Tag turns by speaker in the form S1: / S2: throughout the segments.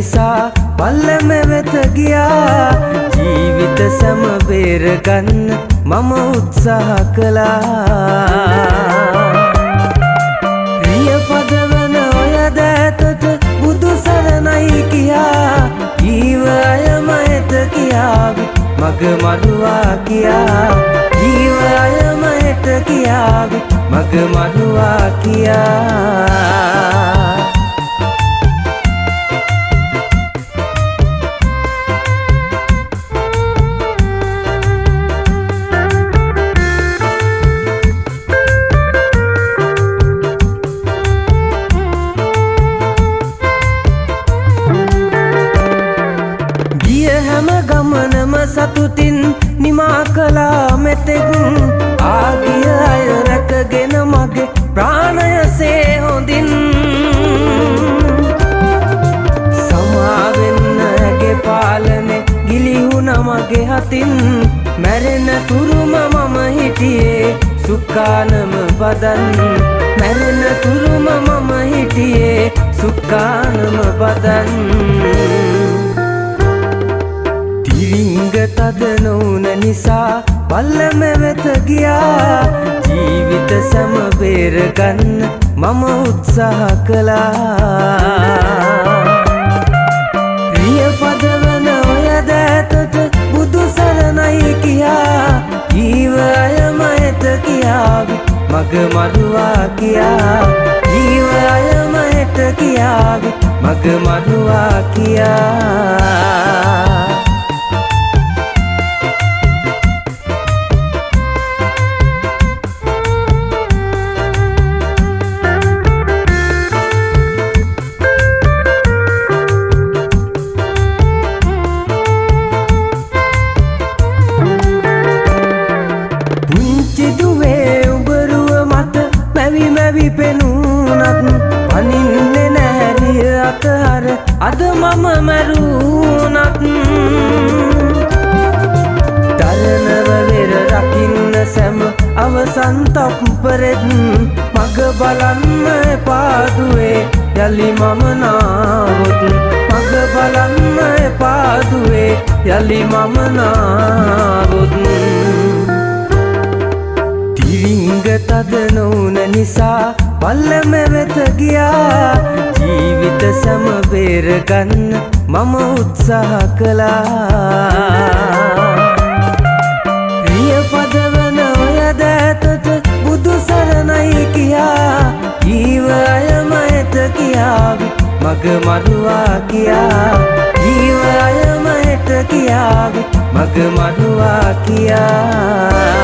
S1: නිසා පල්ලම වෙත ගියා ජීවිත සම බේරගන්න මම උත්සාහ කළා රිය පදවන ඔය දෑතට බුදු සරණයි කියා ජීව අයම එත කියාවි මග මරුවා කියා ජීව අයම එත කියාවි මග මරුවා කියා ගමනම සතුටින් නිමා කළා මෙතෙක් ආගිය අය රැකගෙන මගේ ප්‍රාණයසේ හොඳින් සමාවෙන්න ඇගේ පාලනේ ගිලිහුණ මගේ හතින් මැරෙන තුරුම මම හිටියේ සුක්කානම බදන් මැරෙන තුරුම මම හිටියේ සුක්කානම බදන් තිරිංග තද නොවුන නිසා පල්ලම වෙත ගියා ජීවිත සම බේරගන්න මම උත්සාහ කළා රිය පදවන ඔය දෑතට බුදු සරණයි කියා ජීව අයම එත කියාවි මග මරුවා කියා ජීව අයම එත කියාවි මග මරුවා කියා මැවි පෙනුනත් පනින්නේ නැහැරිය අතහර අද මම මැරුණත් දරනව වෙර රකින්න සැම අවසන් තප්පරෙත් මග බලන්න එපාදුවේ යලි මම නාවොත් මග බලන්න එපාදුවේ යලි මම නාවොත් තිරිංග තද නොවුන නිසා පල්ලම වෙත ගියා ජීවිත සම බේරගන්න මම උත්සාහ කළා රිය පදවන ඔය දෑතට බුදු සරණයි කියා ජීව අයම එත කියාවි මග මරුවා කියා ජීව අයම එත කියාවි මග මරුවා කියා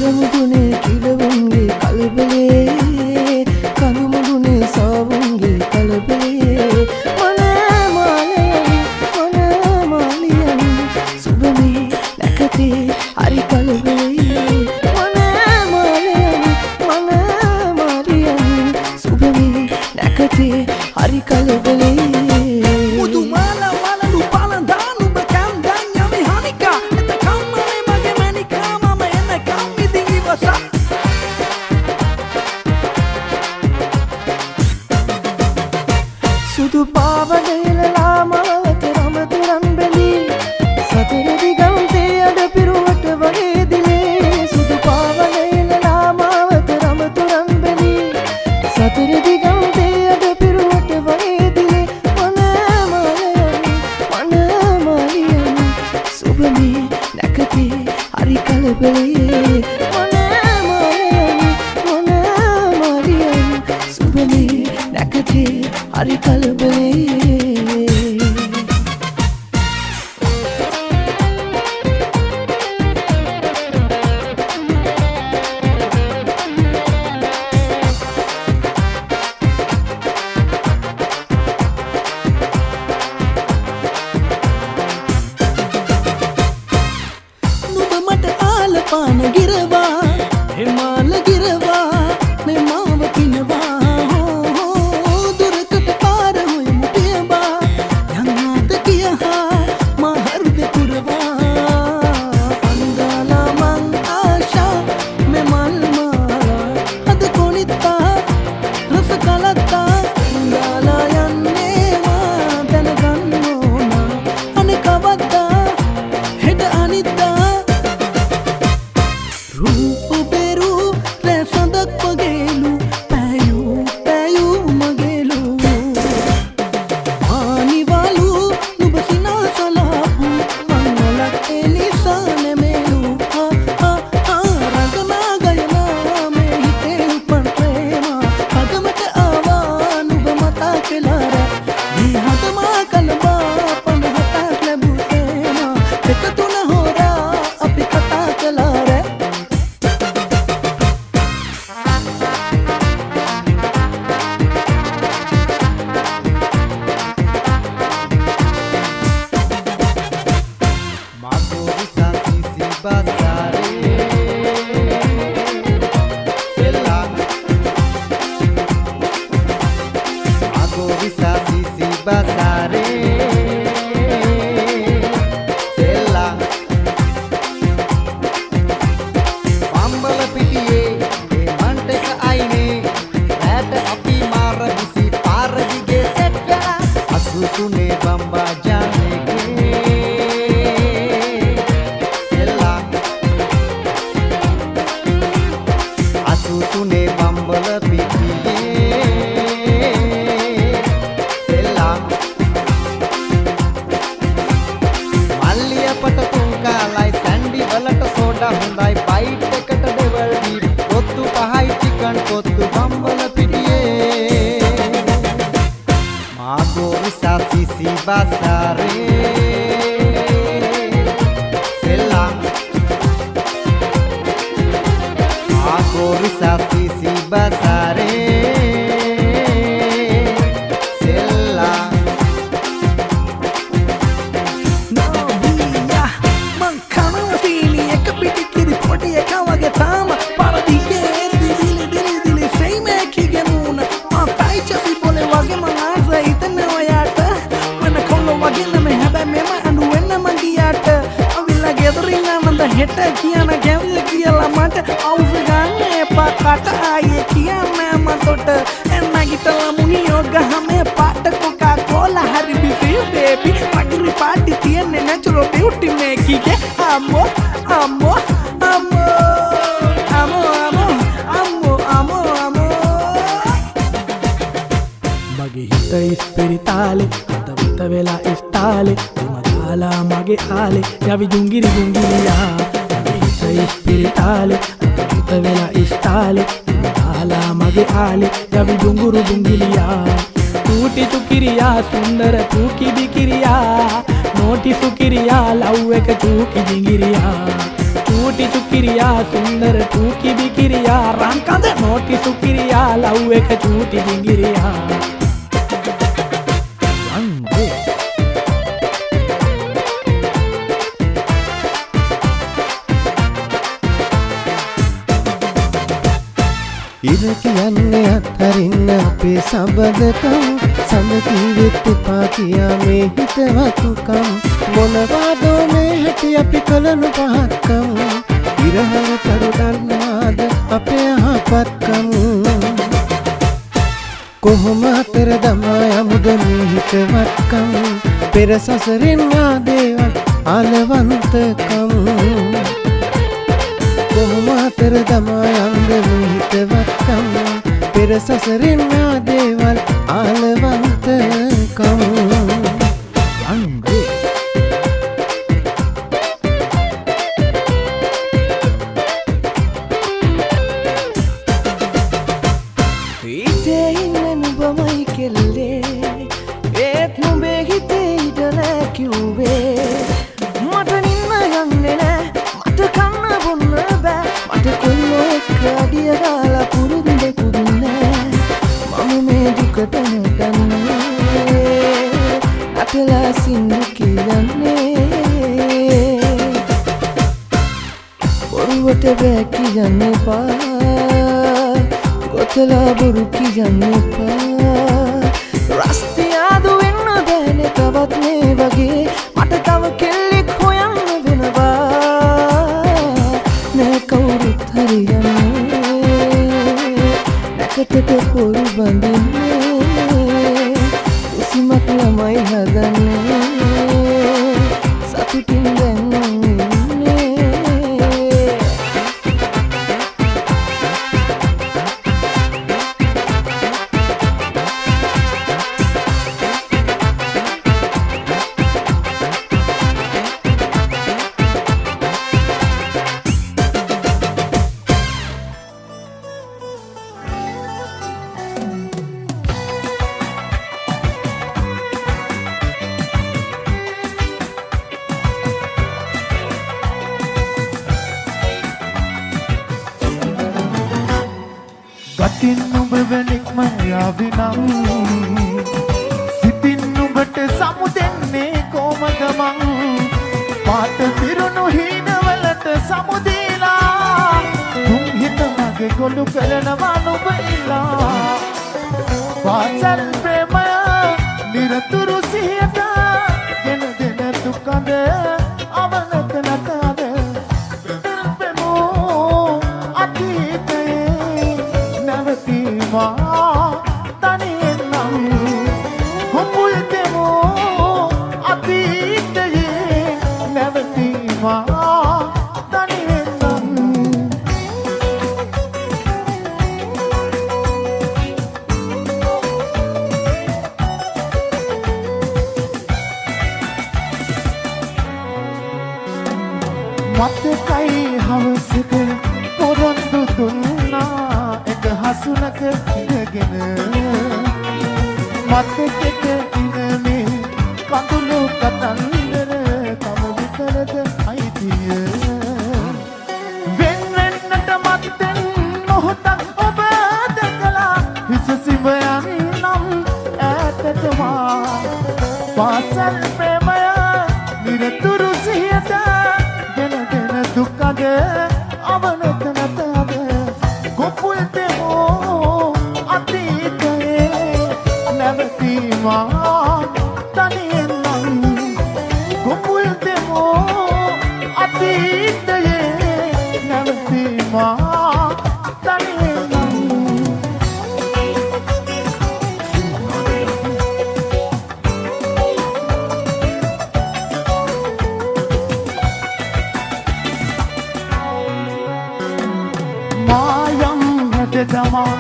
S2: ඉරමුදුනේ කිලවුන්ගේ කලබලේ කනුමුදුනේ සාවුන්ගේ කලබලේ මනමාලයන් සුබමේ නැකතේ හරි කලබලේ මනමාලයන් සුබමේ නැකතේ හරි කලබලේ සුදු පාවඩයලලා මාවත රමතුරන් බැඳී සතර දිගන්තේ අඩ පිරුවට වගේ දිලේ සුදු පාවඩයලලා මාවත රමතුරන් බැඳී සතර දිගන්තේ අඩ පිරුවට වගේ දිලේ මනමාලයන් සුබමේ නැකතේ හරි කලබලේ මනමාලයන් සුබමේ නැකතේ හරි කලබලේ නුඹ මට ආලපාන ගිරවා හිමාල ගිරවා මේ මාව පිනවා
S3: වඩා හොඳයි බයිට් එකට ඩෙවල් බීට් පොත්තු පහයි චිකන් පොත්තු බම්බල පිටියේ මාගෝ විසාසි සිබසාරේ සෙල්ලම් මාගෝ විසාසි සිබසාරේ
S2: හෙට කියන ගැවිල කියලා මට අවුස ගන්න එපා කට ආයේ කියන්න මතොට එන්නගිටලා මුනියෝ ගහමේ පාට කොකා කෝලා හරි බිෆිල් බේබි පගිරි පාටි තියන්නේ නැචරල් බියුටි මේකිගේ අම්මෝ අම්මෝ අම්මෝ අම්මෝ අම්මෝ අම්මෝ අම්මෝ මගේ හිත ඉස්පිරිතාලේ හදවත වෙලා ඉස්තාලේ මදාලා මගේ ආලේ යවි ජුංගිරි ජුංගිරියා ඉස්පිරිතාලේ අතට වෙලා ඉස්තාලේ මදාලා මගේ ආලේ යවි ජුංගුරු ජුංගිරියා टूटी चुकिरिया सुंदर तूकी बिकिरिया नोटी सुकिरिया लव एक चूकी जिंगिरिया टूटी चुकिरिया सुंदर तूकी बिकिरिया रंकद नोटी सुकिरिया लव एक चूटी जिंगिरिया
S1: ඉර කියන්නේ අත්හරින්න අපේ සබදකම් සඳ කීවෙත් එපා කියා මේ හිතවතුකම් මොනවාදෝ මේ හැටි අපි කලනු පහත්කම් ඉරහල තරුඩන්නාද අපේ අහපත්කම් කොහොම අතර දමා යමුද මේ හිතවත්කම් පෙර සසරෙන් ආදේවල් ආලවන්තකම් කොහොම අතර දමා යමුද මේ හිතවත්කම් පෙර සසරෙන් ආදේවල් ආලවන්තකම්
S2: හිතේ ඉන්න නුඹමයි කෙල්ලේ ඒත් නුඹේ හිතේ ඉඳලා කිව්වේ මට නින්න යන්නේ නෑ මට කන්න බොන්න බෑ මට කොල්ලෝ එක්ක අඩිය දාලා පුරුදු දෙකුත් නෑ මම මේ දුකට නැතන්නේ අතලා සින්න කියන්නේ බොරුවට බෑ කියන්න එපා ගොතලා බොරු කියන්න එපා රස්තියාදු වෙන්න බෑනේ තවත් මේ වගේ මට තව කෙල්ලෙක් හොයන්න වෙනවා නෑ කවුරුත් හරියන්නේ නැකතට පොරු බඳින්නේ උසිමක් ළමයි හදන්නේ සතුටින් දැන්
S4: ගතින් නුඹ වෙනික්ම යාවිනම් සිතින් නුඹට සමුදෙන්නේ කොමද මං පාට පිරුණු හීනවලට සමුදීලා තුන් හිත මගේ ගොළු කරනවා නුඹ ඉලා වාසල් ප්‍රේමය නිරතුරු සිහියට ගෙන දෙන දුකද අවනත නැතද තනියෙන් නම් හොපුල් දෙමෝ අතීතයේ නැවතීමා තනියෙන් නම් මතකයි හවසක පොරොන්දු දුන්නා එක හසුනක ඉඳගෙන මතකෙට ඉනමේ කඳුළු කතන්දර තම විතරද අයිතිය වෙන්වෙන්නට මත්තෙන් මොහොතක් ඔබ දැකලා හිස සිඹයන්නම් ඈතටමා පාසල් ප්‍රේමය නිරතුරු සිහියට ගෙන දුකද අවනත නැතද ගොපුල් දෙමෝ අතීතයේ නැවතීමා තනියෙන් නම් ගොපුල් දෙමෝ අතීතයේ නැවතීමා තනියෙන් නම් මායම් හැදදමා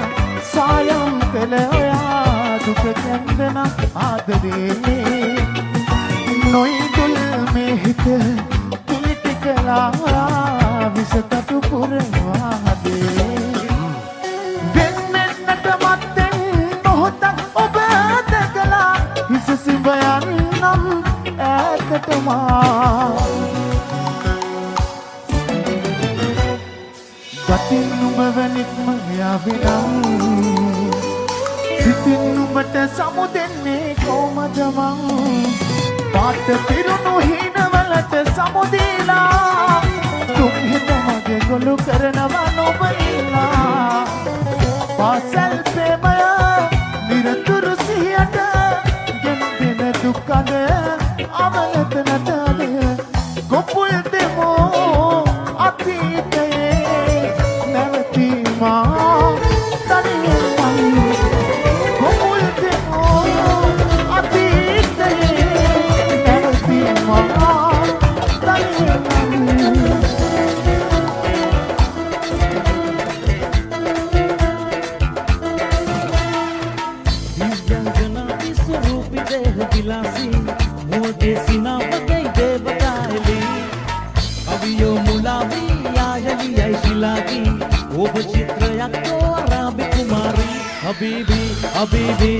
S4: සායම් කළ ඔයා දුක කැන්දන ආදරේ නොයිදුල් මේ හිත පිළිටි කලා විසතතු පුරවාදේ වෙන්නෙන්නට මත්තෙන් මොහොතක් ඔබ දැකලා හිස සිඹයන්නම් ඈතටමා ගතින් නුඹවනික්ම යාවිනම් සිතින් නුඹට සමුදෙන්නේ කොමද මං පාට පිරුණු හිනවලට සමුදීලා තුන්හෙත මගේ ගොළු කරනවා නොබයිලා පාසල් ප්‍රේමය නිරතුරු සිහියට ගෙන්දෙන දුකද අවලත නැතද ගොපුල් දෙමෝ අතීතයේ නැවතීමා තනියෙන් නම් ගොපුල් දෙමෝ අතීතයේ නැවතීමා තනියෙන් නම්
S2: दिव्यांगना विश्वरूपी देह विलासी मोटे सिनावतै देवतायली कवियो मुलावी यायली ऐशिलागी ओब चित्रයක් तो අරාබි කුමාරී हबीबी हबीबी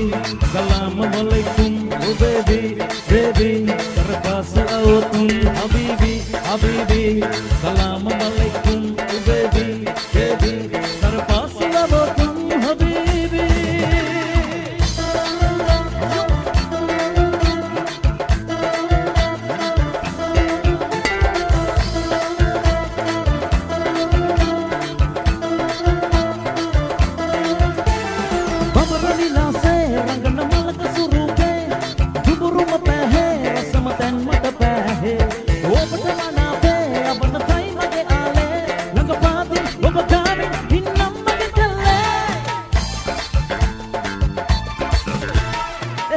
S2: सलाम अलैकुम ओ बेबी बेबी सरपास आओ तुम हबीबी हबीबी सलाम अलैकुम ओ बेबी बेबी सरपास आओ तुम Habibi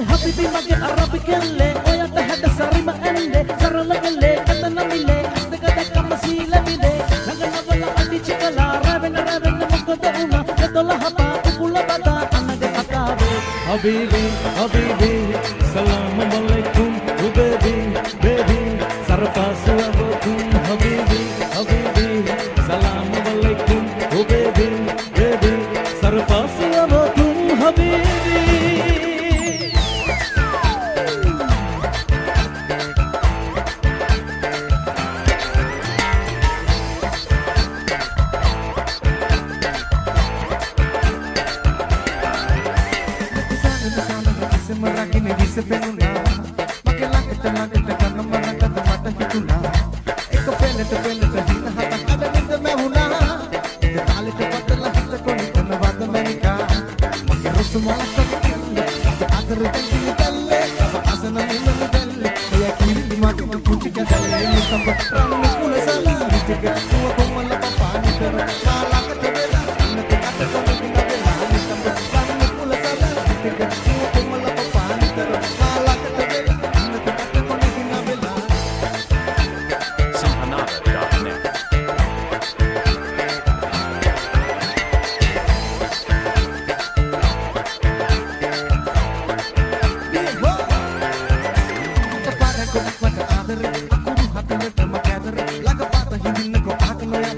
S2: Habibi mage arabi kelle oyata hada sarima ende sarala kelle katana mile asdaga dakka masila mile nagana wala adi chikala ravena mukada una katola hapa ukula bada anaga atabe habibi habibi salam alaikum o baby baby sarpas abakum habibi habibi salam alaikum o baby baby sarpas abakum habibi
S4: Meragin bisa penuna makin langit karena merangkak mata hituna eko pele hina hata ada nida mehuna tali tepat lah kita koni kena wada menika makin rusu malah sakit agar tentu dalle asana nina dalle ya kiri di mati puji dalle ini sampai ranu kula sala jaga semua komala papani ter kala ketela anak kata kami tinggal bela ini sampai ranu kula sala jaga semua komala papani ter kala ketela anak kata kami tinggal bela
S5: Sampanada.net
S4: Kepada ku pada adere aku hati mereka makadere laga patah hindi ko akan ya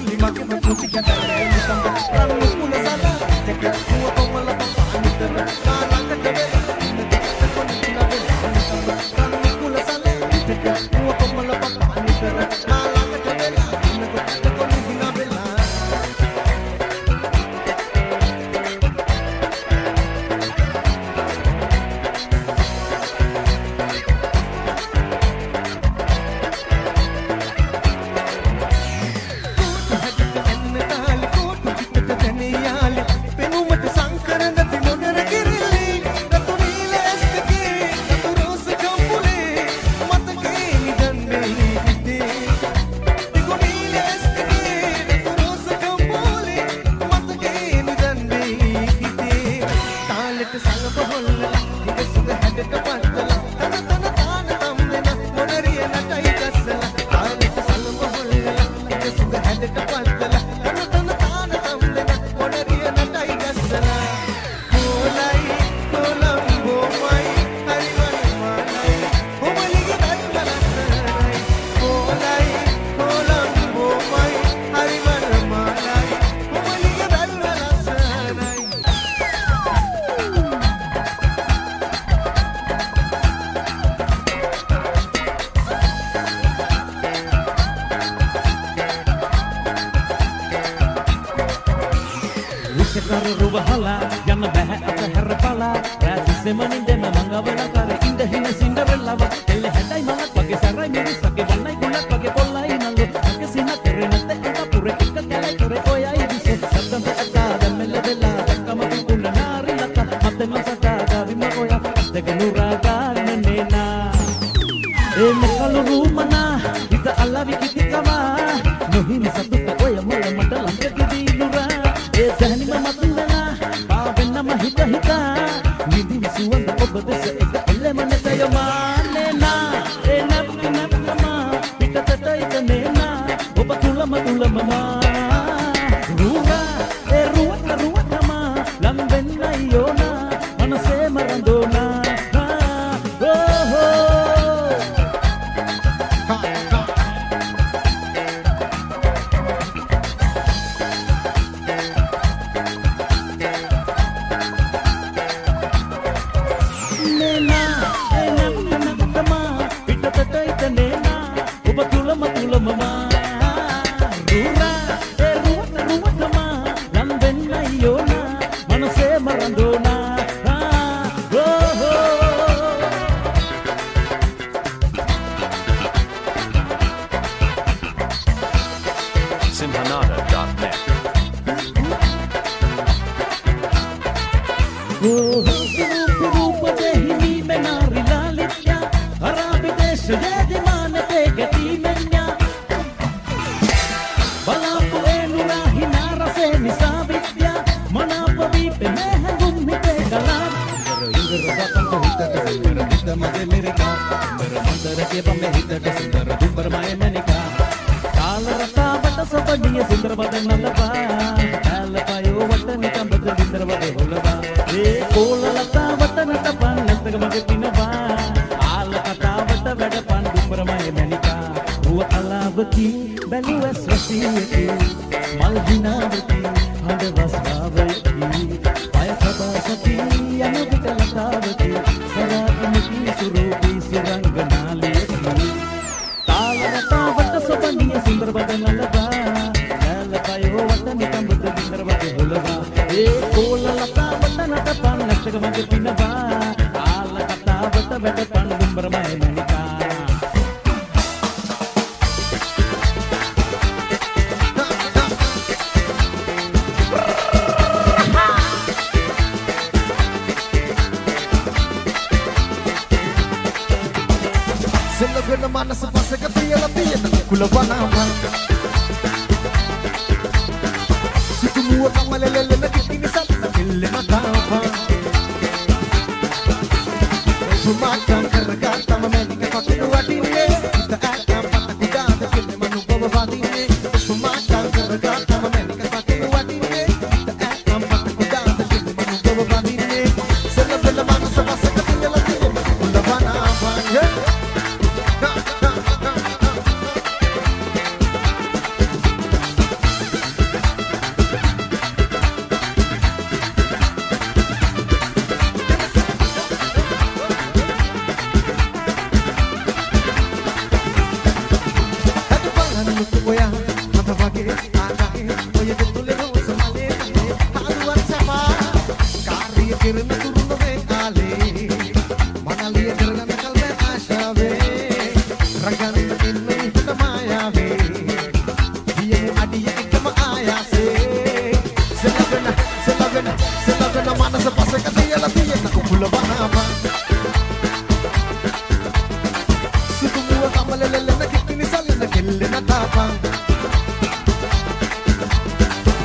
S4: කිරිල්ලි මගේ පුංචි කැටරේ නිකම්බ රන්නු කුල සලා දෙක කුව කොමල පානිතර කාලකට වෙලා කොනි කුල වෙලා නිකම්බ රන්නු කුල සලා දෙක කුව කොමල පානිතර කාලකට වෙලා කොනි දිනා වෙලා
S5: Simhanada.net.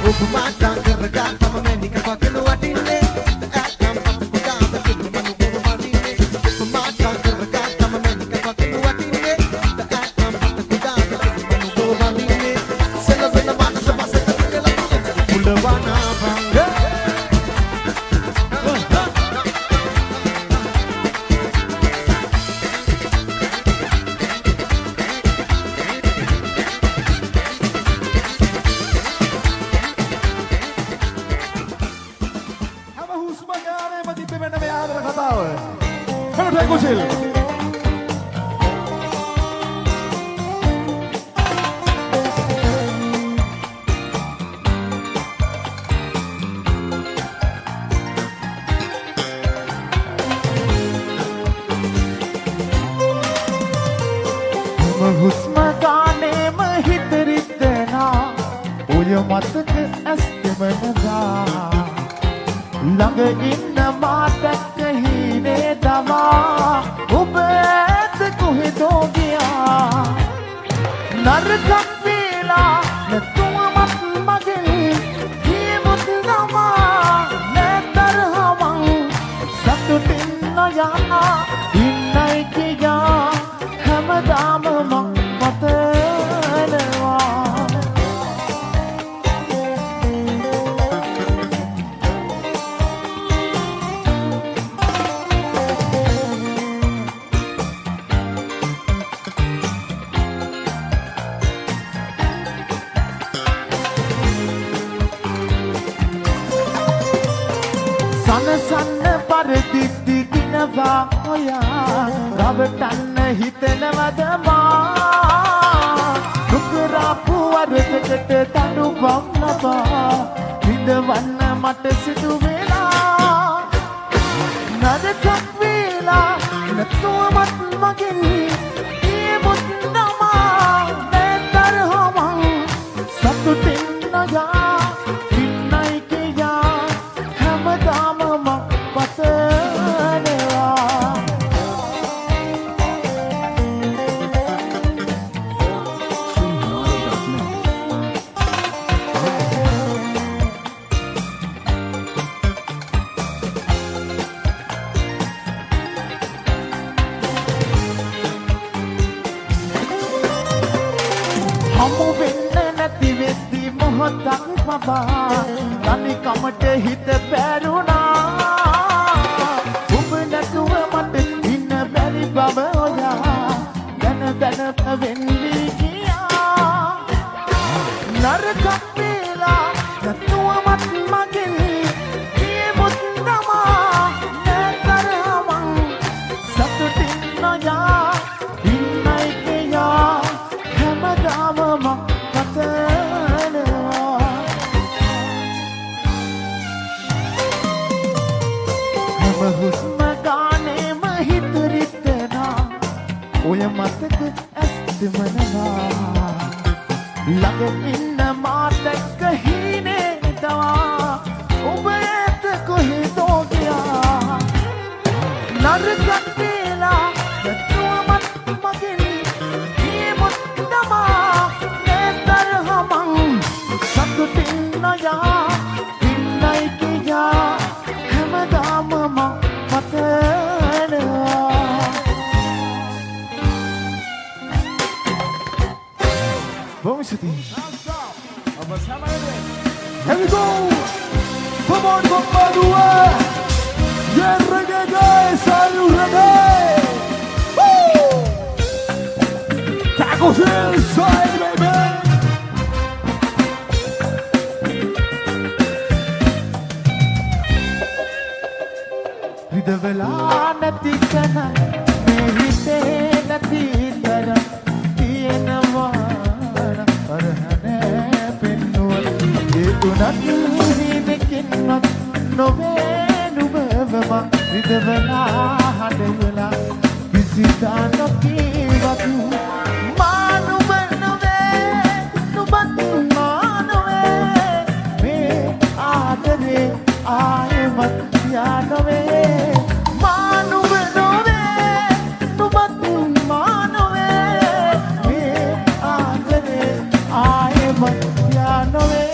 S4: උපමාටා කරගත්තම මැනික පකන වටින්නේ ඇත්තම් පුදාම කිලු මනු ගොරු වටින්නේ උපමාටා කරගත්තම මැනික පකන වටින්නේ ඇත්තම් පුදාම කිලු මනු ගොරු වටින්නේ සෙලවෙන මානස මාසක කියලා කුලවනා බංග
S5: Kusil.
S6: හුස්ම ගානේම හිත රිදෙනා ඔය මතක ඇස් දෙවනදා ළඟ ඉන්න මා දැක්ක හීනේ තමා ඔබ ඇත කොහෙදෝ ගියා නරකක් වේලා නැතුවමත් මගේ ජීවිත තමා නැතරහමං සතුටින් නොයනා ඉන්නයි කියා හැමදාම මං මතනවා සනසන්න පරදිද්දි කිනවා ඔයා රවටන්න හිතනවද මා දුකරපු වරදකට තනුවම් ලබා විඳවන්න මට සිදු වෙලා නරකක් වේලා නැතුවමත් මගෙන් ජීවිත තමා නැතරහමං සතුටින් නොයා ඉන්නයි කියා හැමදාම මං පතනවා හමු වෙන්න නැති වෙද්දි මොහොතක් පවා තනිකමට හිත පැරුණා ඔබ නැතුව මට ඉන්න බැරි බව ඔයා දැන වෙන්නි ගියා නරකක් වේලා නැතුවමත් මගෙන් ජීවිත තමා නැතරමං සතුටින් නොයා ඉන්නයි කියා හැමදාම මං පතනවා හැම හුස්ම ගානේම හිත රිදෙනා ඔය මතක ඇස් දෙවනවා ළඟ ඉන්න මා දැක්ක හීනේ තමා ඔබ ඇත කොහෙදෝ ගියා නරකක් වේලා නැතුවමත් මගෙන් ජීවිත තමා නැතරහමං සතුටින් නොයා ඉන්නයි කියා හැමදාම මං පතනවා
S5: Vamos chutinho. Here we go. Come on, compadre. Yeah, reggae guys, are you ready? Woo! Tacos inside, baby.
S6: විදවලා නැති කන මේ හිතේ නැති තරම් තියෙනවා අරහනේ පෙන්නුවන ඒ උනත් හිනකින්වත් නොවේ නුඹවම විදවලා හදවලා කිසිදා නොකීවත් මානුම නොවේ නුඹත් මානවේ මේ ආදරේ ආයමත් යා නොවේ මානුම නොවේ නුඹත් මානවේ මේ ආදරේ ආයමත් යා නොවේ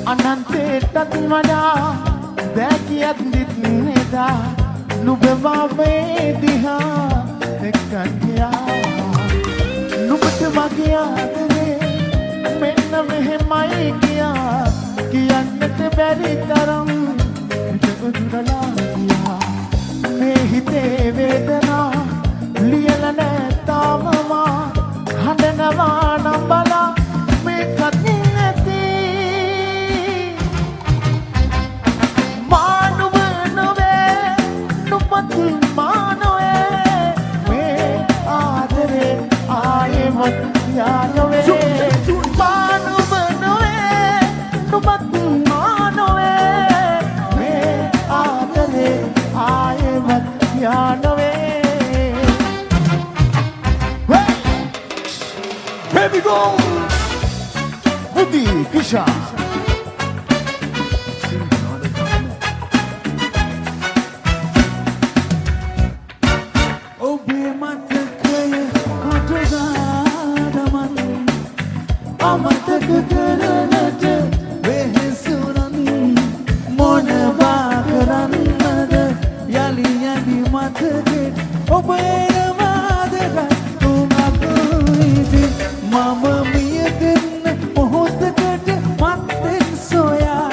S6: අනන්තයටත් වඩා දැකියත් දිත් නෙදා නුබවාවේ දිහා එක්කන්යා නුබට මගේ ආදරේ මෙන්න මෙහෙමයි කියා කියන්නට බැරි තරම් හිතගුදුරලා ගියා මේ හිතේ වේදනා ලියල නැතාම මා හඬනවා නම් බලා මේකත් නැති මානුව නොවේ නුපත් මානොවේ මේ ආදරේ ආයෙමත් යානොවේ මානුව නොවේ නුපත් මානොවේ මේ ආදරේ ආයෙමත් යානොවේ
S5: Here we go!
S6: Woody Kisha
S2: ඔබේ මතකය කටුගානමන් අමතක කරනට වෙහෙසුනන් මොනවා කරන්නද යලි යලි මතකෙ ඔබ එනවාදට තුමකුයිති මම මියගන්න මොහොතකට මත්තෙන් සොයා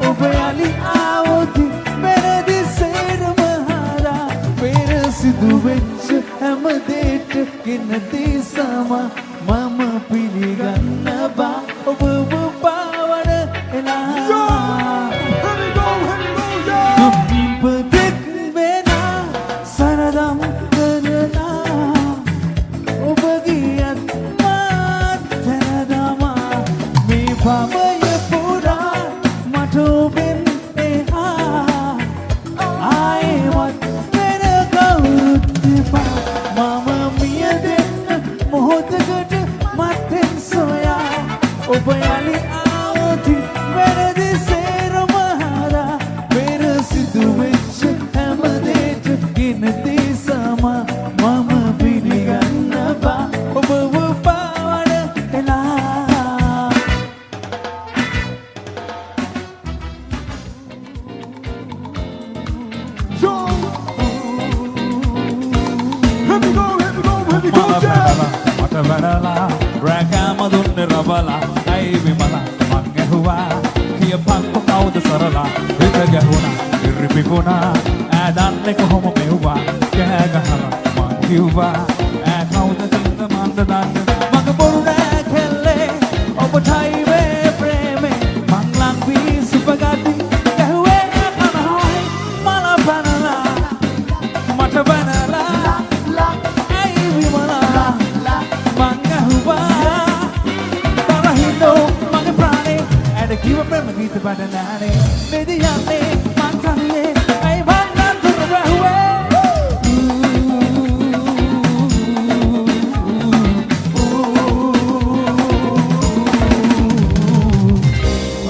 S2: ඔබ යලි ආවොති පෙරදි සේරම හරා පෙර සිදුවෙච්ච හැමදේට ගෙනදී සම මම පිළිගන්න බා ඔබ පාවන එලා
S5: Here we go, yeah!
S2: දුම්පතෙක් වෙනා සරදම් කරනා ඔබ ගියත් මාත් තැනදමා මේ පමය පුරා මට ඔබෙන් එහා ආයෙමත් වෙන කවුරුත් එපා මම මිය දෙන්න මොහොතකට මත්තෙන් සොයා ඔබ යලි ආවොති වැරදි සේරම හරා පෙර සිදුවෙච්ච හැමදේට ගෙනදී සම මම පිළිගන්න බා ඔබව පාවන එලා
S5: So, here we go, yeah!
S7: මට වැරලා රැකෑම දුන්න රබලා ඇයි විමලා මං ඇහුවා කියපන්කො කවුද සරලා හිත ගැහුණා ඉරිපිකුණා ඈදන්නේ කොහොම මෙව්වා කෑ ගහලා මං කිව්වා ඈ කවුද තින්ද මන්ද දන්න මග බොරු නෑ කෙල්ලේ ඔබටයි මේ ප්‍රේමේ මං ලං වී සුපගති ගැහුවේ කනහොයි මල පැනලා මට පැනලා ඇයි විමලා මං ඇහුවා තරහින්දෝ මගේ ප්‍රාණේ ඇඩ කිව ප්‍රේම ගීත බඩ නෑනේ මෙදි යන්නේ මං කන්නේ ඇයි මං නන්තුර වැහුවේ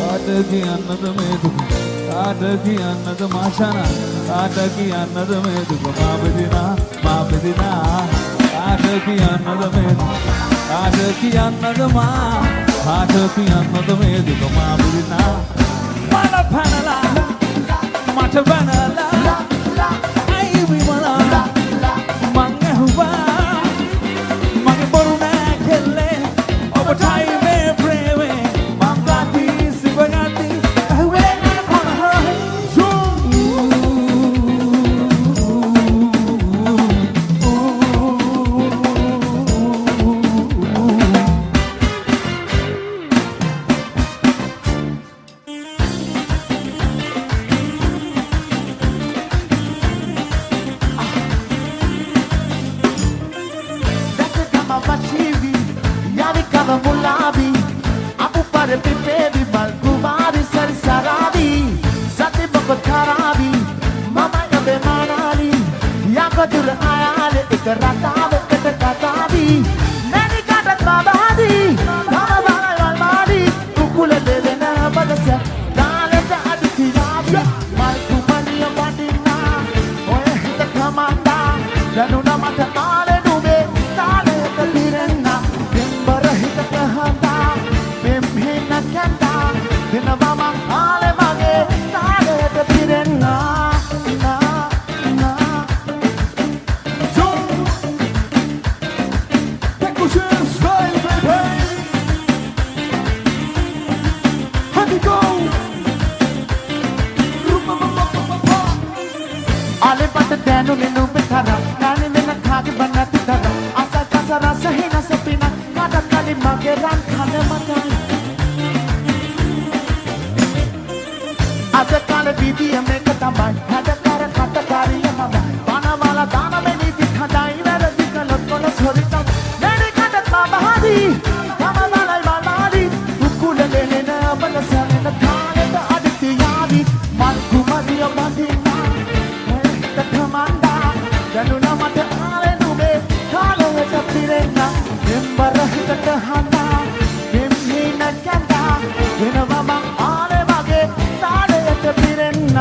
S7: ආට කියන්නද මේ දුක ආට කියන්නද මාෂාන ආට කියන්නද මේ දුක මා බෙදිනා ආට කියන්නද මේ දුක ආට කියන්නද ආට කියන්නද මේ දුක මා බෙදිනා මල පැනලා මට පැනලා ඇයි විමලා මං ඇහුවා මගේ බොරු නෑ කෙල්ලේ ඔබටයි මේ ප්‍රේමේ මං ගති සිවගති ඇහුවේ කනහොයි
S6: Bachivi, yani kama mulabi, apu pare pipevi, balkumari sari sarabi, sati bako tarabi, mama yabe manali, yako dura ayale, ikaratabe kete katabi, nani katat babadi, kama balay walmadi, kukule dele na badasya, dale ta aditinabi, malkumani yabadina, oye hita kamanda, danuna mata male nube, dale ta direna, dimbara hita kahanda, bimhina kanda, dinabama මගේ රන් කන මතයි අද කාලේ බීබිය මේක තමයි හැඩකාර කටකාරිය මම පනවල දාන මෙනිදි හදයි වැරදි කළොත් කොලස් හොරිතම් නෙඩි කට කබහරි කමලයි බලාරි උකුලේ නෙන අපල සරන කාලෙට අදිතියාවි මල් කුමරිය බඳිනා තකමන්දා දනුනා මට ආවේ නුඹේ කාලෙට පිරෙන්න දෙම්බර හිතට හඳා දෙම්හි නැකඳා වෙනවා මං ආවේ වගේ තාලෙට පිරෙන්න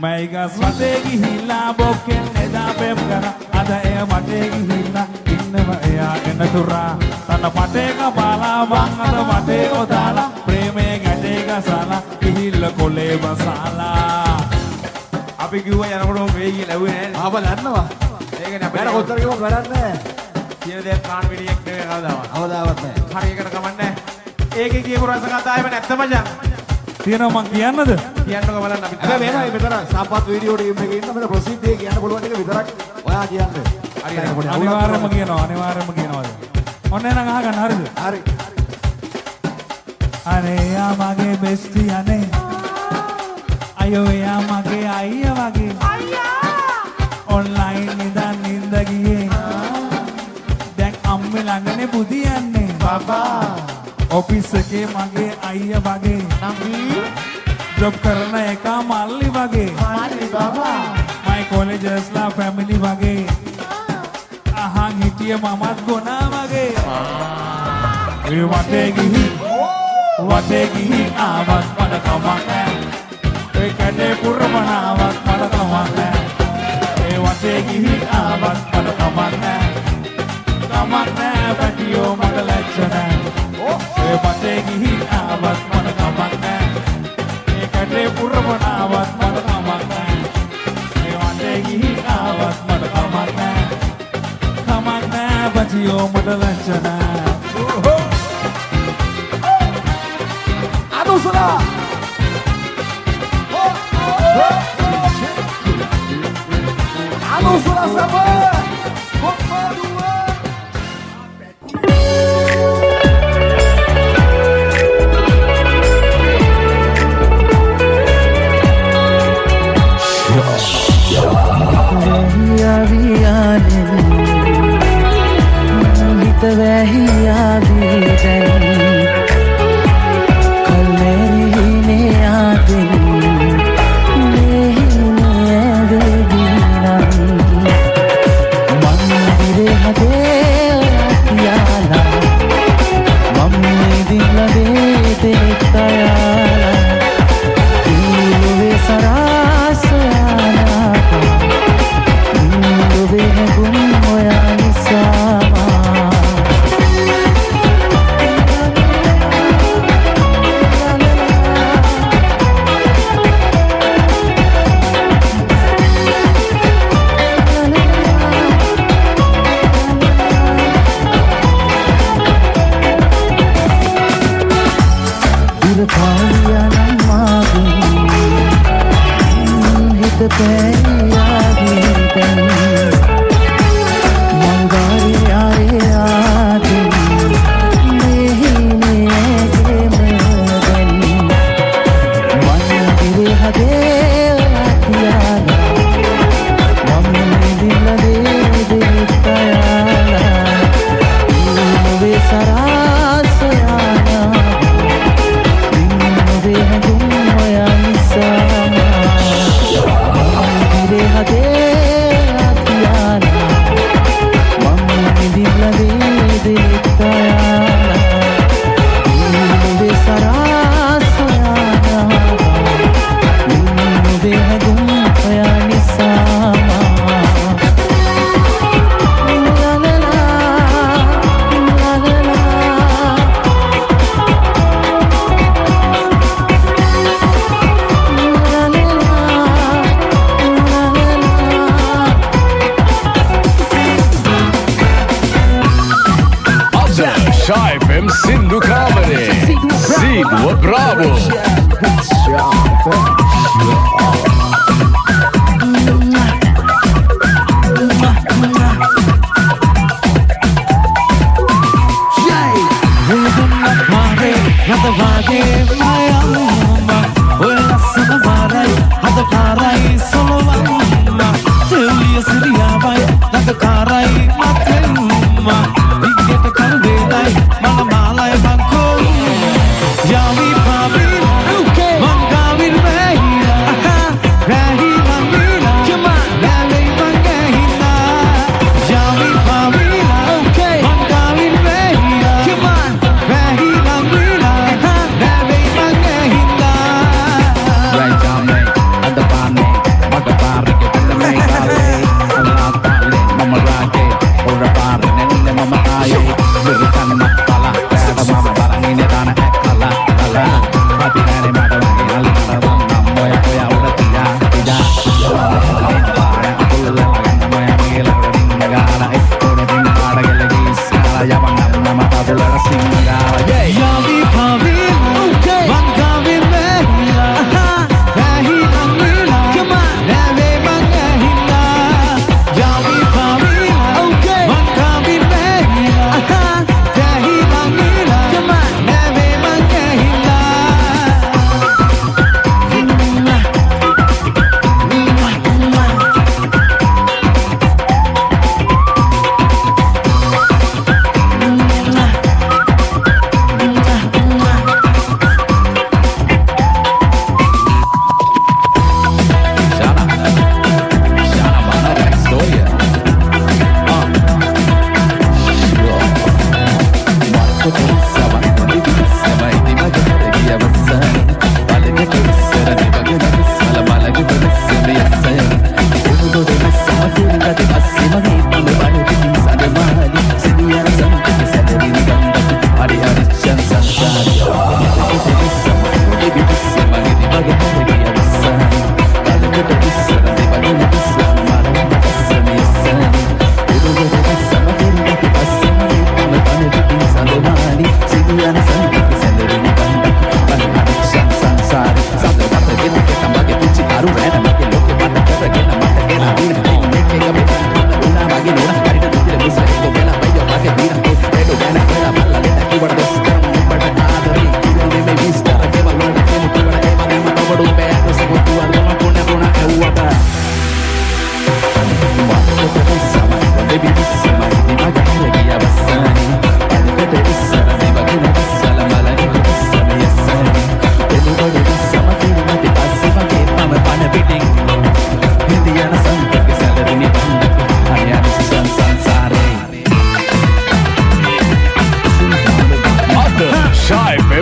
S7: මයිගස් වටේ ගිහිල්ලා බොක්කෙන් එදා පෙම් කර අද එය වටේ ගිහිල්ලා ඉන්නව එයා එන තුරා තන පටේක බාලා මං අද වටේ ඔදාලා ප්‍රේමයේ ගැටේ ගසලා ගිහිල්ල කොලේ බසලා
S8: අපි කිව්වා යනකොට මේ ගිහින් ලැබුවේ නැහැ ආව දන්නවා ඒකනේ අපිට කොච්චර කිව්වත් වැඩක් නැහැ කියන දේ කාන් විදියක් නෙවෙයි කවදාවත් අවදාවත් නැහැ හරි එකට කමන්නේ ඒකේ කියපු රස කතාවෙම නැත්ත මචං
S7: තියෙනවා මං කියන්නද
S8: කියන්නකෝ බලන්න අපි හැබැයි මේක විතර සම්පත් වීඩියෝ ටීම් එකේ ඉන්න මෙතන ප්‍රොසීඩ් එක කියන්න පුළුවන් ටික විතරක් ඔයා කියන්න හරි
S7: අනිවාර්යයෙන්ම කියනවා ඔන්න එහෙනම් අහගන්න හරිද
S8: හරි
S7: අනේ යා මගේ බෙස්ටි අනේ අයෝ යා මගේ අයියා වගේ ඔන්ලයින් ඉඳන් නින්ද ගියේ දැන් අම්මේ ළඟනේ පුදියන්නේ
S6: බබා
S7: ඔෆිස් එකේ මගේ අයියා වගේ
S6: නම්බි
S7: ජොබ් කරන එක මල්ලි වගේ
S6: මල්ලි බබා
S7: මයි කොලෙජස්ලා ෆැමිලි වගේ අහන් හිටිය මමත් ගොනා වගේ ඒ වටේ ගිහි ආවත් මට කමක් නෑ ඒ කඩේ පුරමනාවත් මට කමක් නෑ ඒ වටේ ගිහි ආවත් මට කමක් නෑ පැටියෝ මට ලැජ්ජ නෑ ඒ වටේ ගිහි ආවත් මට කමක් නෑ ඒ කඩේ පුරමනාවත් මට කමක් නෑ ඒ වටේ ගිහි ආවත් මට කමක් නෑ පැටියෝ මට ලැජ්ජ නෑ
S8: අනුසලා අනුසලා සබ කොප්පඩුව
S1: හිත වැහියාදී දැන් කල්මෙරිහිනේ ආදෙන් මෙහිනේ ඇදෙදිනම් මන්දිරේ හදේ ඔයාලා මම්මේ දිලදේ දෙකයාලා ඉන්නේ සරාසයාලා ඉන්නේ ගුම් ඔයා නිසා
S9: Shy FM Sindhu Kamare Sidwa Bravo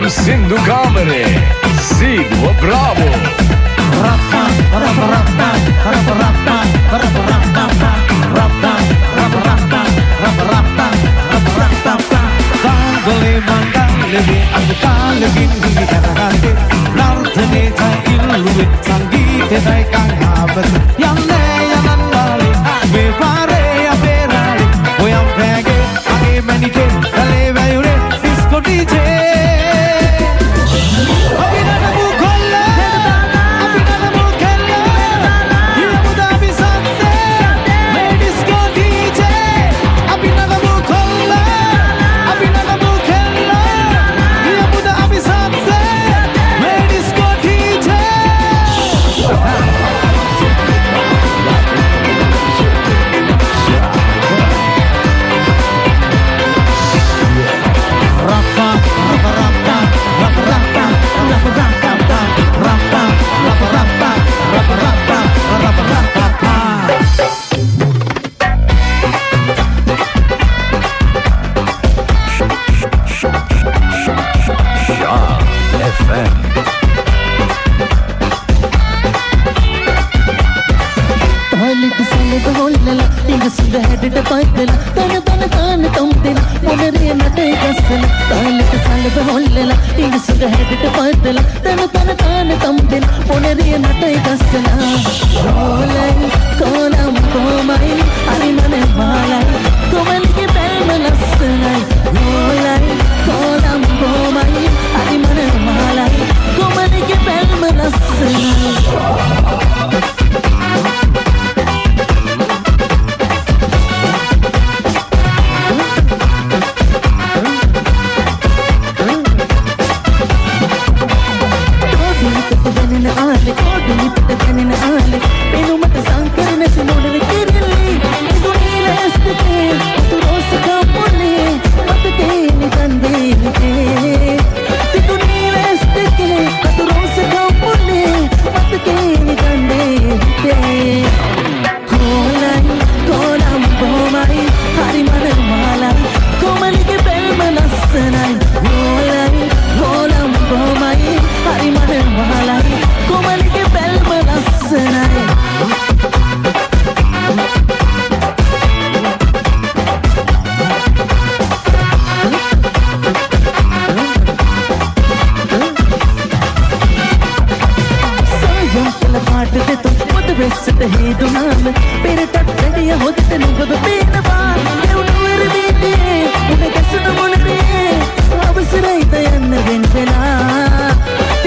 S9: Sindhu Kamare Sidwa Bravo
S10: Rolling,
S2: බොහොමයි හරි මනමාලයි කොමලිගේ බැල්ම ලස්සනයි ඕලයි ඕලම් බොහොමයි හරි මනමාලයි කොමලිගේ බැල්ම ලස්සනයි වෙස්සට හේතුනාම පෙරටත් වැඩිය හොදට නුඹව පේනවා එවුනුවර වීදියේ උඩ ගැසුන මොනරේ අවසරයිද යන්න වෙන වෙලා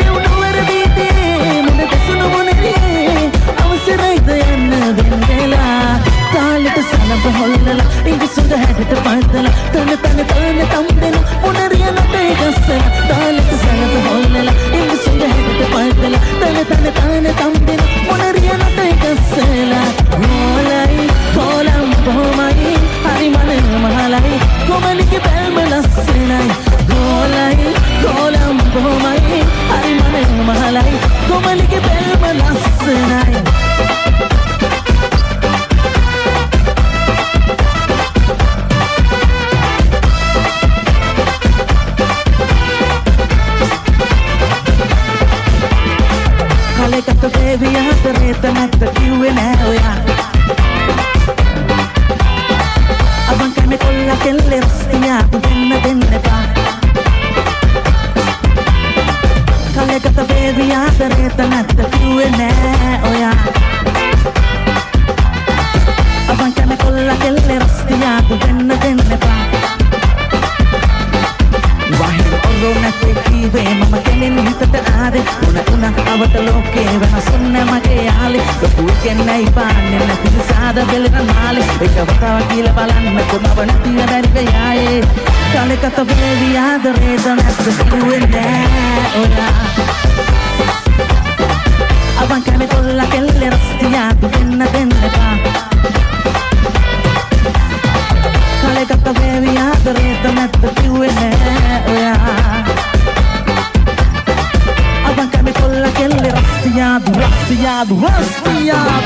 S2: එවුනුවර වීදියේ උඩ ගැසුන මොනරේ අවසරයිද යන්න වෙන වෙලා තාලෙට සලඹ හොල්ලලා ඉංග්‍රීසුද හැඩට පල්දලා තන තම්බෙන මොනරිය නටේ ගස්සලා තාලෙට සලඹ හොල්ලලා ඉංග්‍රීසුද හැඩට පල්දලා තන තම්බෙන මොනරිය නටේ ගස්සලා ඕලයි ඕලම් බොහොමයි හරි මනමාලයි කොමලිගේ බැල්ම ලස්සනයි ඕලයි ඕලම් බොහොමයි හරි මනමාලයි කොමලිගේ බැල්ම ලස්සනයි කලකට බේබි අතරේ තනත් කිව්වේ නෑ ඔයා අබන් කන්නේ කොල්ලා කෙල්ලේ රස්තියා දෙන්න එපා කලකට බේබි අතරේ තනත් කිව්වේ නෑ ඔයා අබන් කන්නේ කොල්ලා කෙල්ලේ රස්තියා දෙන්න එපා වහින් ඔරොනකේ කීවේ මම කෙනෙන් හිතට ආදේ උන අවට ලෝකේ වෙනසුන්න මගේ යාලේ පුකෙන්නයි පාන්නේ නැති සාද බෙලන මාලේ එක වතාවක් කියලා බලන්න කොමව නැතිව බැරිද යායේ කලකට බේවි ආදරේ දනත් කිව්වේ නෑ ඔයා අබන් කනේ කොල්ලා කෙල්ලේ රස්තියා දෙන්න එපා කලකට බේවි ආදරේ දනත් කිව්වේ නෑ ඔයා අබන් කනේ කොල්ලා කෙල්ලේ රස්තියාදු
S5: Let's go, yeah!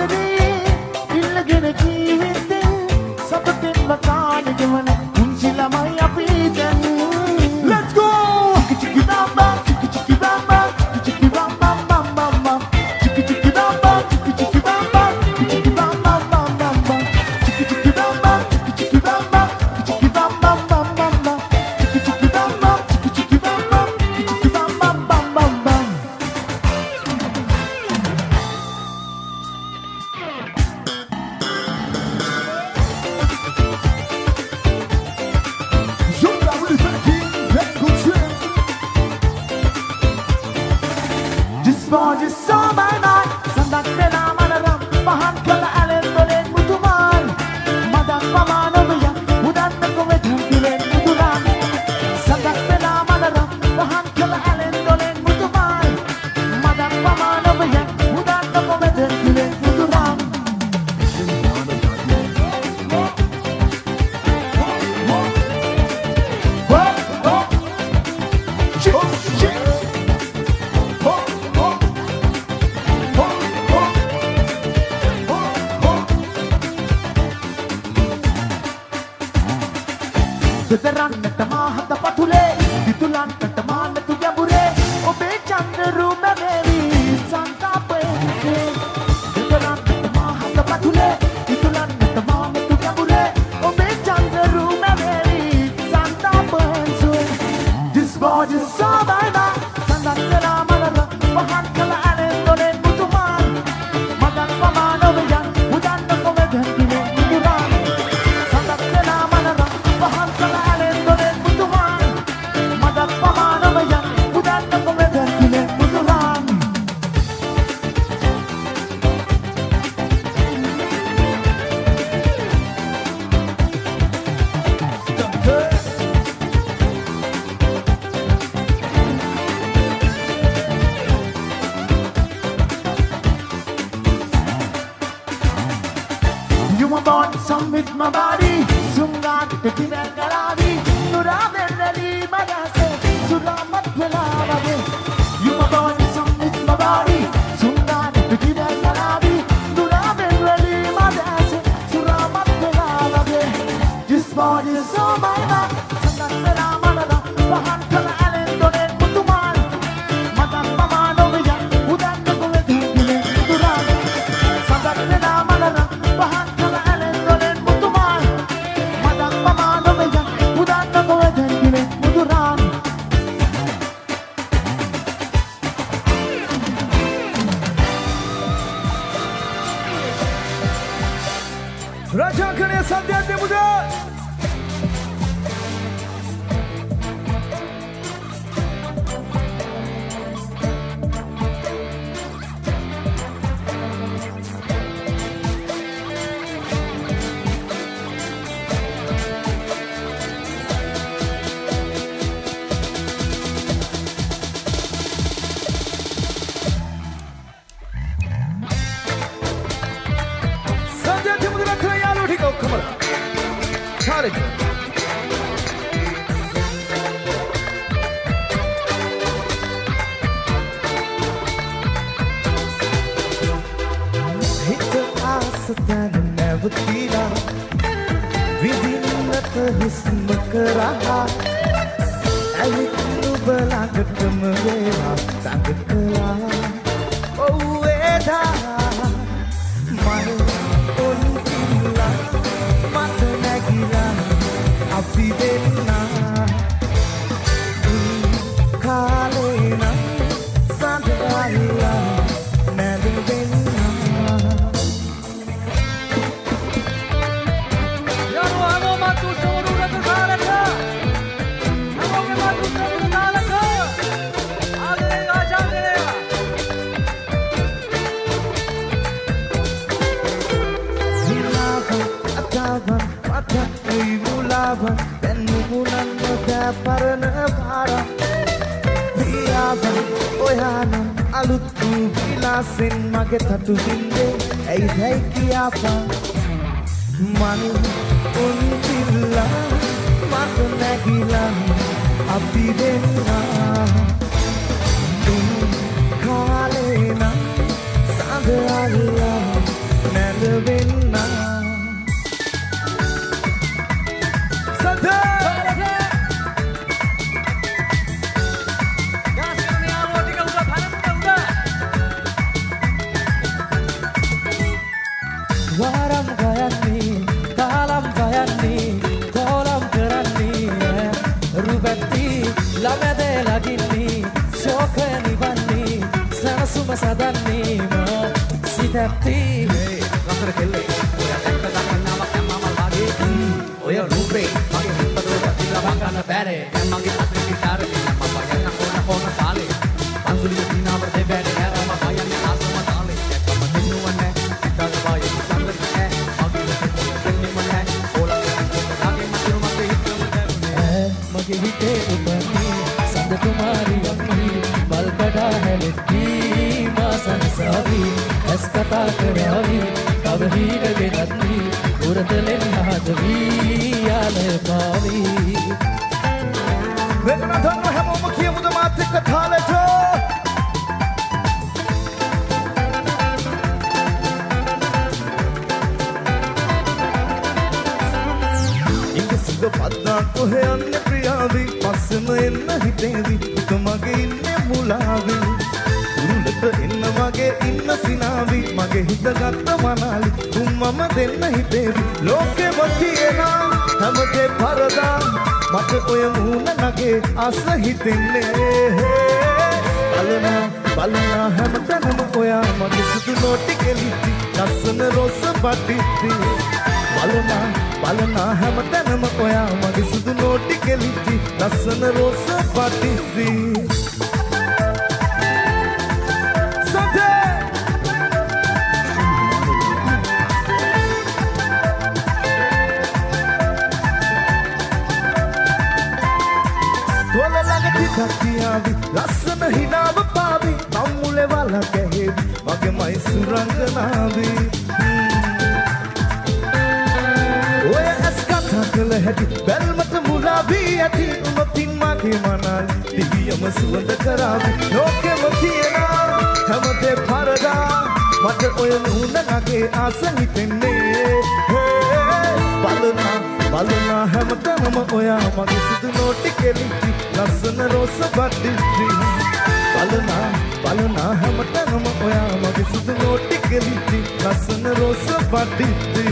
S6: ආදරේ ඉල්ලගෙන ජීවිතේ සතුටින් වකාන ජීවන පුංචි ළමයි අපි දැන්
S5: Let's go!
S6: chiki chiki bam bam chiki chiki bam bam chiki bam bam bam bam bam chiki chiki bam bam chiki bam bam chiki bam bam bam bam bam chiki chiki bam bam chiki bam bam chiki bam bam bam bam bam chiki chiki bam bam chiki bam bam chiki bam bam bam bam bam
S5: Joga really fucking that good shit.
S6: Just for just so my night sandak pela manaram pahan kala alen dolen mutuman madak pamano ya udan ko wedhan dilen mutulan sandak pela manaram pahan kala alen dolen mutuman madak pamano ya udan ko wedhan dilen mutulan Deterrannට මාහත පතුලේ විතුලන්නට මාන්නතු ගැඹුරේ ඔබේ චන්ද්‍ර රූප වේවි සංතාපයේ දෙතරන්නට මාහත පතුලේ විතුලන්නට මාන්නතු ගැඹුරේ ඔබේ චන්ද්‍ර රූප වේවි සංතාපයේ This boy is so by my sandakkala malala පහන් කළ ඇලෙන් දොලෙන් මුතුමාන් මදක් පමානොවය උදන්න කොවෙදන් දිනේ මුදුරාන් sandakkala malala පහන් කළ ඇලෙන් දොලෙන් මුතුමාන් මදක් පමානොවය උදන්න කොවෙදන් දිනේ මුදුරාන් You were born some with my body Sungan tekinan galavi Nura bellali madase Sulamat velawage You were born some with my body Sungan tekinan galavi Nura bellali madase Sulamat velawage This body is so my man Sandak vela manada Pahan kala alen donen mutuman Madan pamanoviya Udan ko wedhan dilen muturan Sandak vela manada Pahan kala alen donen mutuman Madan pamanoviya Udan ko wedhan dilen muturan
S5: රජාකරණය සද්‍යයක් දෙමුද? සද්‍යයක් දෙමුද රත්න යාළුවෝ ටික ඔක්කොමලා. Challenge.
S6: හිත ආසතන නැවතිලා විඳින්නට හුස්ම කරහා ඇවිත් නුබලඟටම වේවා තඟ කළා ඔව් එදා මම ඔන්තිලා මට නැගිලා අපි දෙන්නා කාලේ නම් සඳහායිලා නැද දෙන්නා
S2: Yaru hamo matu soru ratu salaka. Hamo ke matu soru salaka. Aadega jangega.
S6: Hilavan, atavan, patak mulavan, penumulan moda parana para. Hilavan, oyanan, alutu vilasin mage tatu dinde, ei dhai kiapa. Manu untilla, matu nagila, abdi denna. Kalena, sadala,
S2: Waram gayani, kalam gayani, kolam karani, rubati, lamade lagini, shokani bani, sanasuma sadani, ma sidati. Rasar kelle, oya tekka dakna mak mama lagi, oya rupe, magi hippadu dilla bangana bere, magi atre gitare, mama yana kona sale, anzuli dina verde bere, mama bayani asma sale, kama dinu ane, kitaga bayi sangle ne, magi kenni mane, ola dage matu mate mage hite upani, sand tumari ammi, bal kada hai letti, ma sansavi, es kata karavi, kab hir genati, urat le hadvi, ale pavi.
S5: Vekana dhanna හැමෝම කියමුද මාත් එක්ක තාලෙට ඉංග්‍රීසිද පද්දා කොහෙ යන්නේ ප්‍රියාවි පස්සම එන්න හිතේවි එක මගේ ඉන්නේ මුලාවි උරුලට එන්න මගේ ඉන්න සිනාවි මගේ හිත ගත්ත මනාලි උම්මම දෙන්න හිතේවි ලෝකෙ වටිනා හැමදේ පරදා මට ඔය මූණ නගේ අස හිතෙන්නේ බලනා හැමතැනම ඔයා මගේ සුදු නෝටි කෙලිති ලස්සන රොස පටිති බලනා හැමතැනම ඔයා මගේ සුදු නෝටි කෙලිති ලස්සන රොස පටිති Katiyavi, lassana hinawa paavi, mammule wala kahevi, mage mai suranganavi. Oya as katha kala hati, belmata mulavi ati, umatin mage manali, diviyama suwanda karavi, lokema thiyena, hamade parada, mata oya noona nage aasa hitenne. Balana හැමතැනම ඔයා මගේ සුදු නෝටි කෙලිති ලස්සන රෝස බඩිති බලනා හැමතැනම ඔයා මගේ සුදු නෝටි කෙලිති ලස්සන රෝස බඩිති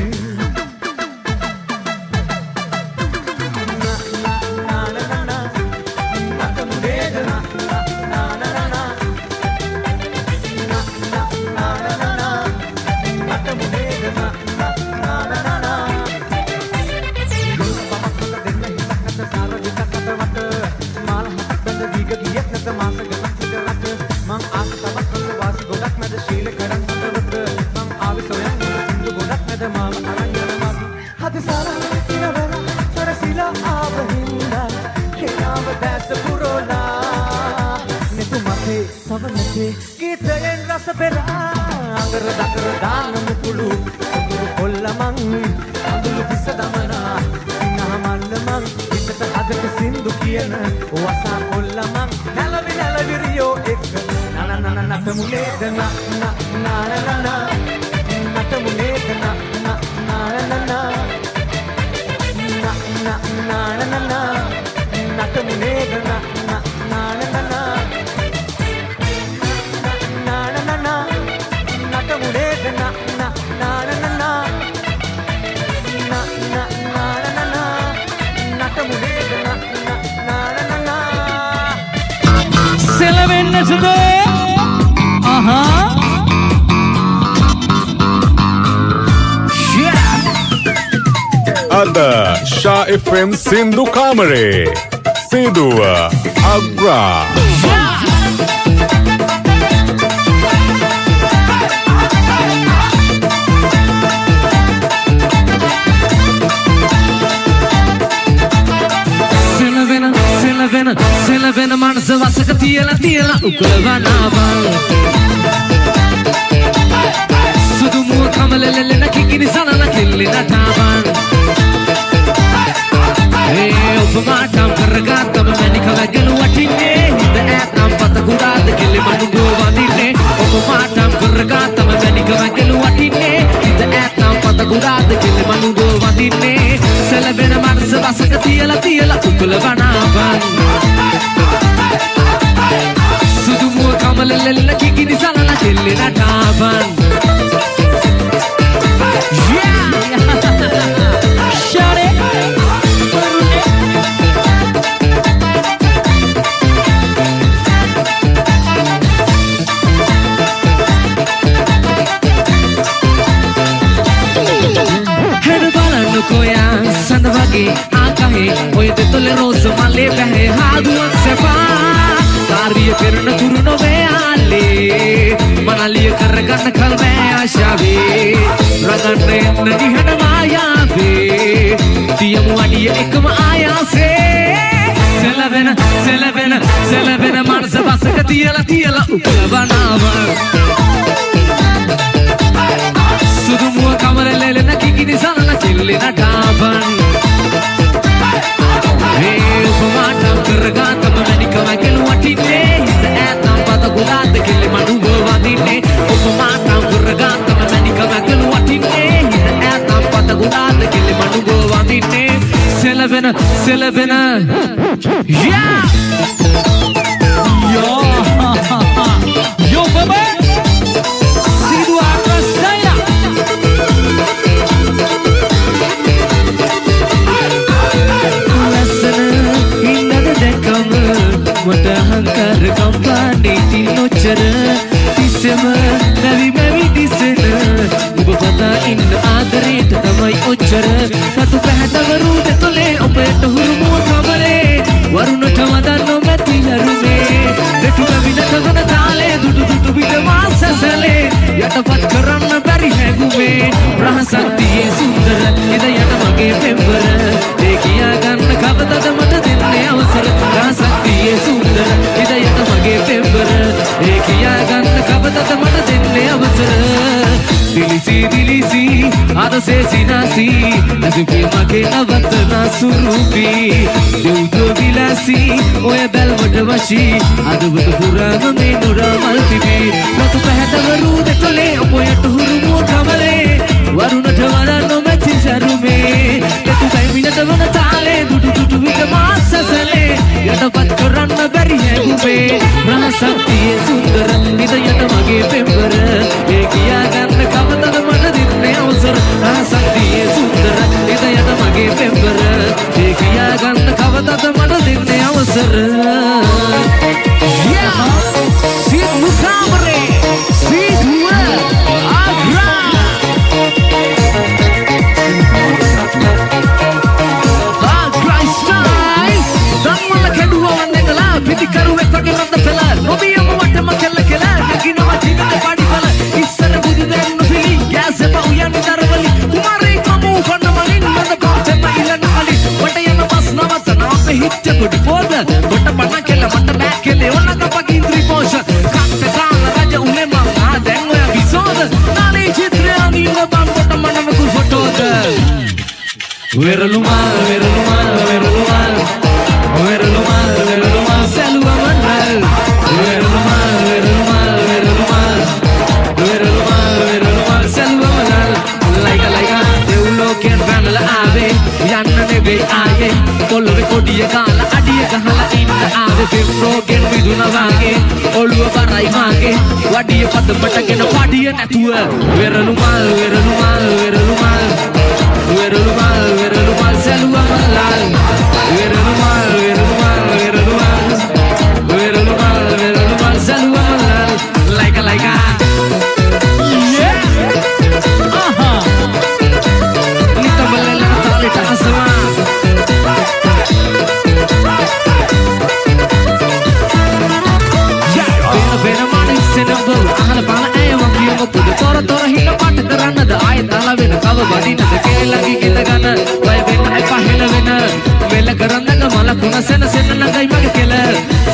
S2: Gitayen rasa pera Anggar dakar dana mukulu Sunguru kollamang Andulu bisa damana Sinah malamang Kita hadak sindu kiyana Wasa kollamang Nalavi riyo ek Nana natamule dana Na natamule dana Na natamule dana Na
S9: Ada Shah FM Sindhu Kamare Sidua Agra
S10: Selavena manasa vasaka tiyala ukulvanavan Sudumu kamalelele nakikini salana killina tavan Upamatam karagatam manika vagelu watine Hida atam patagudad kille manugo vandine Upamatam karagatam manika vagelu watine Hida atam patagudad kille manugo vandine Selavena manasa vasaka tiyala ukulvanavan Sudumu kamalelele nakikini salana killina tavan වගේ ආකහේ ඔය දෙතොලේ රෝස මලේ පැහැ හාදුවක් සැපා කාර්ය කරන තුරු නොවේ ආලේ මනලිය කරගන්න කල්මෑ ආශාවේ රඟන්න එන්න නිහඬ මායාවේ තියමු අඩිය එකම ආයාසේ සෙලවෙන මනස බසක තියලා උපලවනාව සුදුමුව කමරලෙලෙන කිකිනි සලන කෙල්ලෙන ටාපන් උපමාටම් කරගාතම මැනිකම කෙලුවටින්නේ හිත ඈතම් පත ගුලාද කෙල්ලෙ මනුව වදින්නේ උපමාටම් කරගාතම මැනිකම කෙලුවටින්නේ හිත ඈතම් පත ගුලාද කෙල්ලෙ මනුව වදින්නේ සෙලවෙන yeah yo baby Sidu Akrasaya Lasana innada dekama mata hankar kampani tinochara tisema navi disena uba pata inna adareta tamai ochara katu pahadawaru detole opeta hurumuwa kamare warunata wadanno mati harume detu vinata vana tale dudu bida masasale yatapat karanna bari hagume rahasatiye sundara ida yata mage pembara dekiya ganna kavadada mata denne avasara rahasatiye sundara ida yata mage pembara dekiya ganna kavadada mata denne avasara dilisi adase sinasi nasibe mage avatana surupi deudo vilasi oya belwada washi adubud purama me nuramal tibi natu pahadawaru detole opoyatu hurumu kamale warunata wadanno mati sarume ketu kaiminata wana tale dudu vita masasale yatapat karanna bari hagume rahasatiye sundara idayata mage pembara ekiya ganna kavatada mana dinne avasara rahasatiye sundara idayata mage pembara ekiya ganna kavatada mana dinne avasara yeah Sid Mukamare Sid Agra පිටිකරු වෙතගේ රඳ පෙළ නොබියම වටම කෙල්ල කෙල නගිනවා ජීවිත පාඩි පළ ඉස්සර බුදු දැන් නොපිලි ගෑසෙප උයන් දරවලි කුමාරේ කමු කන්න මලින් මද කොටෙම ඉලන අලි වට යන බස් නවතන අපේ හිට පොඩි පොද කොට පණ කෙල්ල මට බෑ කෙලේ ඔන්නක පකින්ද්‍රි පෝෂ කක්ට කාල රජ උනේ මම දැන් ඔය විසෝද නාලේ චිත්‍රය අනින්න බම් කොට මනම කු ෆොටෝද වෙරළුමා Selva Manal Selva Manal Laika Deulo ken vanala ave yanna nebe aaye kollore kodiya kala adiya gahala inna ave fimro gen miduna wage oluwa barai mage wadiya padamata gen padiya natuwa Veralumal Selva Manal Veralumal Selva Manal Laika yeah Nita malala talita asma Vena mani senambul ahla pala ayam kiyama pudu tora hita pat karanada ay tala vena kawa badina de kelagi gita gana way vena ay pahela vena mela karanda mala kuna sena nagai mage kela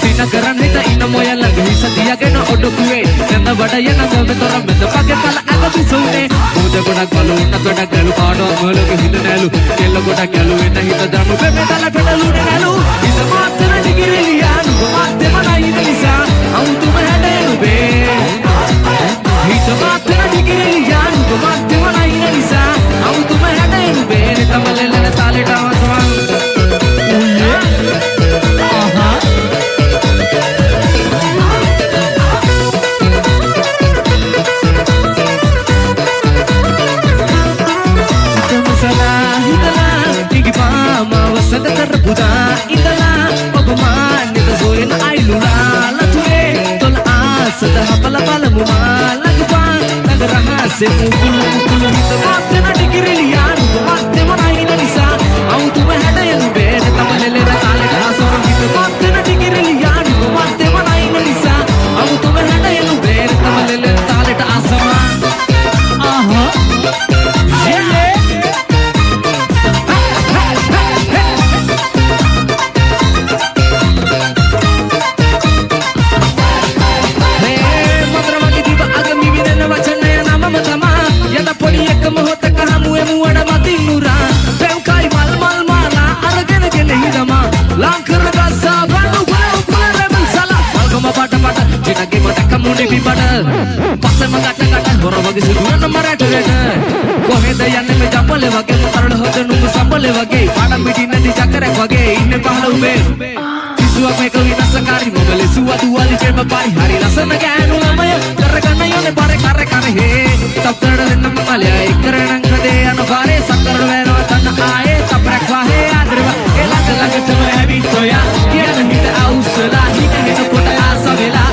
S10: sina karan hita ina moya lag hisa diya gena odokuwe nanda bada yana gome tora meda page pala aga bisune muda godak balu na toda galu paado molo ke hita nalu kella godak galu ena hita damu be medala pedalu nalu ida maatana digirilianu maatte manai nisa autu mahadenu be hita maatana digirilianu maatte manai nisa autu mahadenu be tamalena taleta waswa Buddha idala pagman nita zoin ay lula latue tol asa da pala muma lagpa nagraha se mukulu mukulu hita matte na digiriliya matte manai na nisa autu me hada yanu be tamalele ra kale ka soro hita matte na digiriliya matte manai na nisa autu me hada yanu be tamalele tale ta asama aha Pasal mengata-kata orang bagi seduhan nomor ada. Koheda yang me jambale wage makarad hoja nungu sambale wage padam bidina di jakare wage inne pahala ube. Siswa me kawina sakari mogale suwa duwali jema pai hari rasana ganu namaya karagana yone bare kare kare he. Taptara nama malya ikran kade anubare sakar vero tan aaye taprak wahe adrwa elag lag chama habi toya kiya nahi ta ausla hi ne to kota asa vela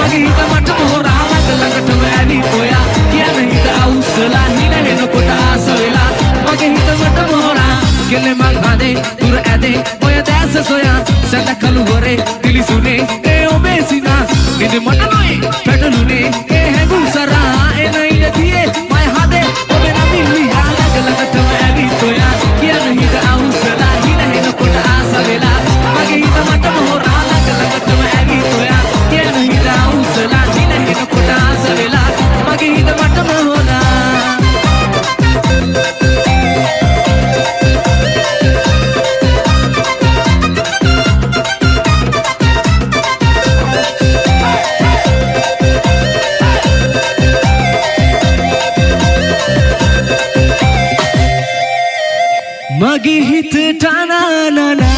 S10: agi hita mat mohora lag chama habi toya kiya nahi ta ausla hi ne to kota asa vela agi hita mat mohora gele mangade dur ade oya dasa soya sada kaluvare dili sune e obesina ninde mana noy pedalune e hegu sara e nai diye mai hade obe na milli lag lag chama habi toya kiya nahi ta ausla hi ne to kota asa vela agi hita mat mohora lag lag chama habi toya kiya nahi ta ausla hi ne to kota asa vela agi hita mat mohora Magi hit tana na na